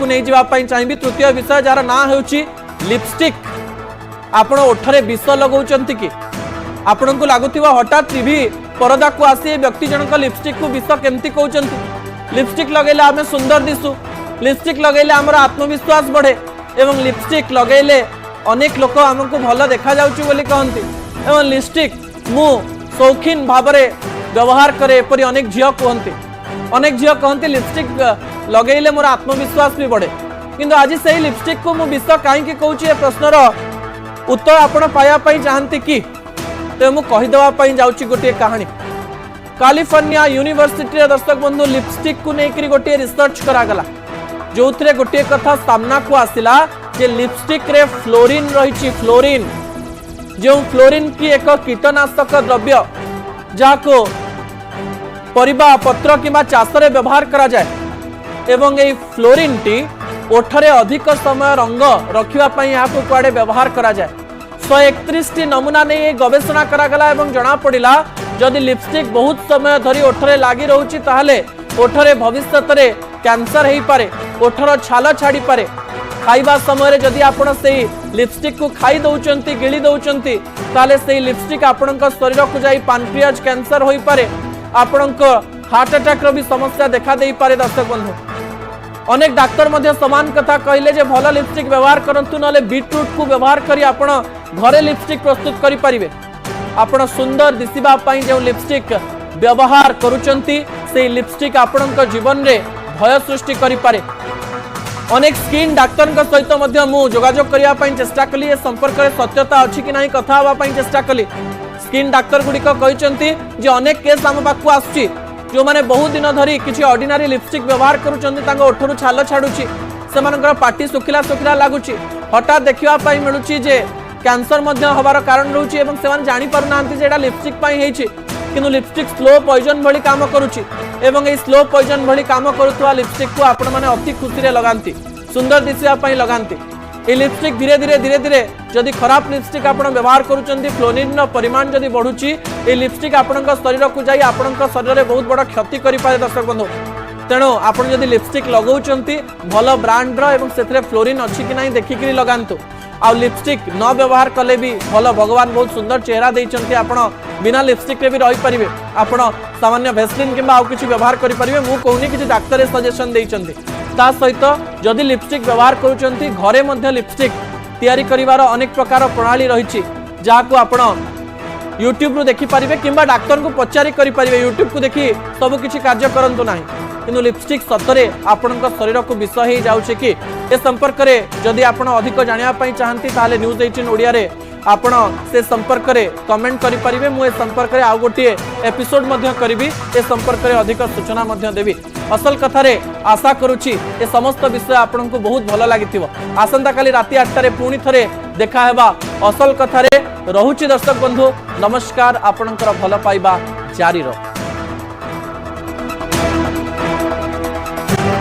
को नहीं जावाई चाहिए। तृतीय विषय जार ना होउची लिपस्टिक। आपण ओठरे विष लगाउचंती कि आपण को लागुथिबा हठात टीवी परदा को आसी व्यक्ति जनक लिपस्टिक को विष केमती कहउचंती। लिपस्टिक लगेले आमे सुंदर दिसु, लिपस्टिक लगेले हमर आत्मविश्वास बढ़े एवं लिपस्टिक लगेले अनेक लोक हमको भल देखा जाउची बोली कहंती। एवं लिपस्टिक मु शौकीन भावरे व्यवहार करे एपरि अनेक झियो कहंती। अनेक झियो कहंती लिपस्टिक लगेले मोर आत्मविश्वास भी बढ़े। किंतु आज से लिपस्टिक को मु विष कहीं कहूँ ए प्रश्नर उत्तर आपण पाइबापी चाहती कि तो मुझे कहीदेवाई जाऊँगी गोटे कहानी। कैलिफोर्निया यूनिवर्सिटी दर्शक बंधु लिपस्टिक को लेकर गोटे रिसर्च करागला जो थे गोटे कथा सामना को आसला जे लिपस्टिक रे फ्लोरीन रही। फ्लोरीन जो फ्लोरीन की एक कीटनाशक द्रव्य जहाँ परिबा पत्र किंबा चाषरे व्यवहार करा जाए एवं ए फ्लोरीन टी ओठरे अधिक समय रंग रखिबा यहाँ कुआड़े व्यवहार करा जाए। 131 टी नमूना नहीं गवेषणा करागला एवं जना पड़ा जदि लिपस्टिक बहुत समय धरी ओठरे लगी रोची ताहले ओठरे भविष्य में कैंसर हो पारे, ओठर छाल छाड़ी पारे। खाइबा समय जदि आपण से लिपस्टिक को खाई दौरान गिली दौरान ताले से लिपस्टिक आपण शरीर को जाई पानक्रियाज कैंसर हो पारे, आपण हार्ट अटैक भी समस्या देखा दे पारे। दर्शक बंधु अनेक डाक्तर मध्य समान कथा कहले जे भल लिपस्टिक व्यवहार करंतु नले बीटरूट को व्यवहार करी आपण घरे लिपस्टिक प्रस्तुत करि परिबे। आपण सुंदर दिसिबा पई जे लिपस्टिक व्यवहार करूचंती से लिपस्टिक आपण जीवन रे भय सृष्टि करि पारे। अनेक स्किन डाक्तर सहित मध्य मु जोगाजोग करिया पई चेष्टा कली ए संपर्क में सत्यता अछि कि नाही कथा हवा पई चेष्टा कली। स्किन डाक्तर गुड़िक कहते जे अनेक केस आम पाक आसुची जो माने बहुत दिन धरी किसी ऑर्डिनरी लिपस्टिक व्यवहार करुँच ओठरू छाल छाड़ुची से पाटी सुखिला सुखिला लगुच हठात देखा मिलूँ जे कैंसर हबार कारण रोचे से जानी पार ना जेटा लिपस्टिक किंतु लिपस्टिक स्लो पॉइजन भली काम करुची एवं ये स्लो पॉइजन भली काम करुवा लिपस्टिक को आपण मैंने अति खुशी रे लगाती सुंदर दिखाई लगाती। ये लिपस्टिक धीरे धीरे धीरे धीरे जदि खराब लिपस्टिक आप व्यवहार करुँच फ्लोरीन परिमाण जदि बढ़ुची ये लिपस्टिक आपण शरीर को जाई आपण शरीर में बहुत बड़ा क्षति करे। दर्शक बंधु तेणु आप जदि लिपस्टिक लगाउछंती भल ब्रांड्र एवं से फ्लोरीन अच्छी कि नहीं देखिकी लगातु। आ लिपस्टिक न व्यवहार कले भी भल भगवान बहुत सुंदर चेहरा देइछंती आपण बिना लिपस्टिक रे भी रही पारिबे। आपण सामान्य भेसलिन किंबा आउ किछि व्यवहार करि परिबे। मु कहूनी किछि डाक्टर सजेशन देइछंती ता सहित जदि लिपस्टिक व्यवहार करूचंती घरे मध्य लिपस्टिक तैयारी करिवार अनेक प्रकार प्रणाली रही जहाँ आपण यूट्यूब रु देखि पारिबे किंबा डाक्टर को पचारि करि पारिबे। यूट्यूब को देखि सब किछि कार्य करंतु नाही किंतु लिपस्टिक सतरे आपण शरीर को विष हो जाउछे कि ए संपर्क में जदि आपण अधिक जानिया पई चाहंती ताले न्यूज 18 ओडिया रे आपण से संपर्क में कमेंट करि परिबे। मु ए संपर्क में आउ गोटे एपिसोड मध्य करिबी ए संपर्क में अधिक सूचना मध्य देबी। असल कथा रे आशा करूची ए समस्त विषय आपण को बहुत भल लागिथिबो। आसंता काली राति 8 रे पुणी थरे देखा हेबा असल कथा रे। रहुची दर्शक बंधु नमस्कार। आपणकर भल पाइबा जारी रह।